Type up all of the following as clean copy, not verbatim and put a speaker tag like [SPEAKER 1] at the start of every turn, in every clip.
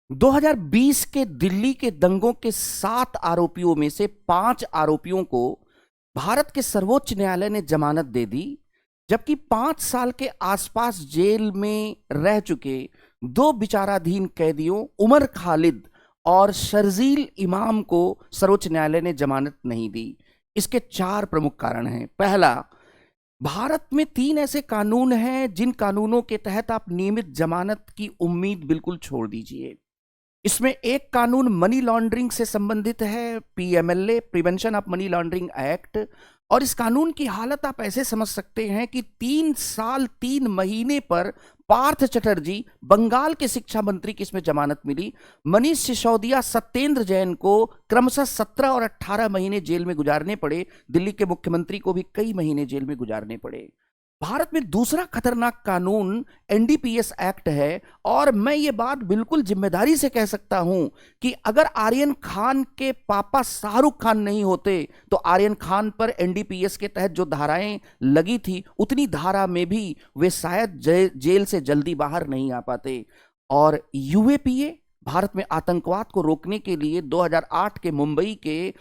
[SPEAKER 1] 2020 के दिल्ली के दंगों के 7 आरोपियों में से 5 आरोपियों को भारत के सर्वोच्च न्यायालय ने जमानत दे दी, जबकि 5 साल के आसपास जेल में रह चुके 2 विचाराधीन कैदियों उमर खालिद और शर्जील इमाम को सर्वोच्च न्यायालय ने जमानत नहीं दी। इसके 4 प्रमुख कारण हैं। पहला, भारत में 3 ऐसे कानून हैं जिन कानूनों के तहत आप नियमित जमानत की उम्मीद बिल्कुल छोड़ दीजिए। इसमें एक कानून मनी लॉन्ड्रिंग से संबंधित है, PMLA, prevention of money laundering act. और इस कानून की हालत आप ऐसे समझ सकते हैं कि 3 साल 3 महीने पर पार्थ चटर्जी, बंगाल के शिक्षा मंत्री की इसमें जमानत मिली। मनीष सिसोदिया, सत्येंद्र जैन को क्रमशः 17 और 18 महीने जेल में गुजारने पड़े। दिल्ली के मुख्यमंत्री को भी कई महीने जेल में गुजारने पड़े। भारत में दूसरा खतरनाक कानून एनडीपीएस एक्ट है, और मैं ये बात बिल्कुल जिम्मेदारी से कह सकता हूं कि अगर आर्यन खान के पापा शाहरुख खान नहीं होते तो आर्यन खान पर एनडीपीएस के तहत जो धाराएं लगी थी उतनी धारा में भी वे शायद जेल से जल्दी बाहर नहीं आ पाते। और यूएपीए, भारत में आतंकवाद को रोकने के लिए 2008 के मुंबई के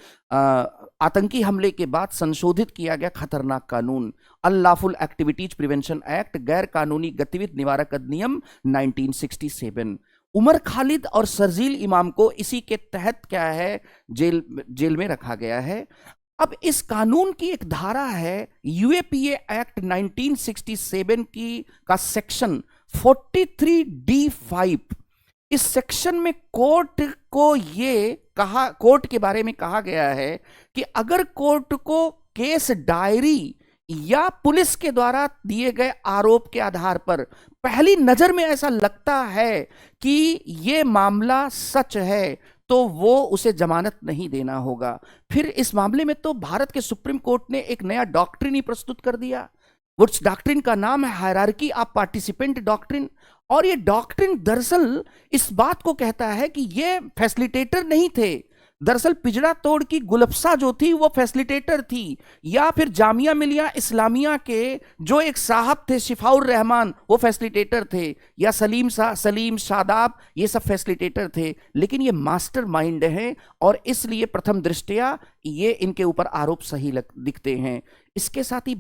[SPEAKER 1] आतंकी हमले के बाद संशोधित किया गया खतरनाक कानून, अनलॉफुल एक्टिविटीज प्रिवेंशन एक्ट, गैर कानूनी गतिविधि निवारक अधिनियम 1967। उमर खालिद और शर्जील इमाम को इसी के तहत क्या है, जेल में रखा गया है। अब इस कानून की एक धारा है, यूएपीए एक्ट 1967 की का सेक्शन 43D5। इस सेक्शन में कोर्ट के बारे में कहा गया है कि अगर कोर्ट को केस डायरी या पुलिस के द्वारा दिए गए आरोप के आधार पर पहली नजर में ऐसा लगता है कि यह मामला सच है, तो वो उसे जमानत नहीं देना होगा। फिर इस मामले में तो भारत के सुप्रीम कोर्ट ने एक नया डॉक्ट्रिन ही प्रस्तुत कर दिया। उस डॉक्ट्रिन का नाम है हायरार्की ऑफ पार्टिसिपेंट डॉक्ट्रिन। और ये डॉक्ट्रिन दरअसल इस बात को कहता है कि ये फैसिलिटेटर नहीं थे, दरअसल पिजड़ा तोड़ की गुलफसा जो थी वो फैसिलिटेटर थी, या फिर जामिया मिलिया इस्लामिया के जो एक साहब थे शिफाउर रहमान वो फैसिलिटेटर थे, या सलीम शादाब, ये सब फैसिलिटेटर थे। लेकिन ये मास्टर माइंड है और इसलिए प्रथम दृष्टया ये इनके ऊपर आरोप सही दिखते हैं। इसके साथ ही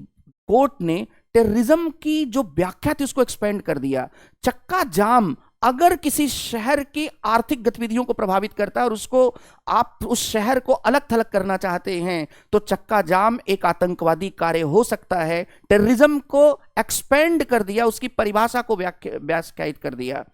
[SPEAKER 1] कोर्ट ने टेररिज्म की जो व्याख्या थी उसको एक्सपेंड कर दिया। चक्का जाम अगर किसी शहर की आर्थिक गतिविधियों को प्रभावित करता है और उसको आप उस शहर को अलग थलग करना चाहते हैं तो चक्का जाम एक आतंकवादी कार्य हो सकता है। टेररिज्म को एक्सपेंड कर दिया, उसकी परिभाषा को व्याख्यायित कर दिया।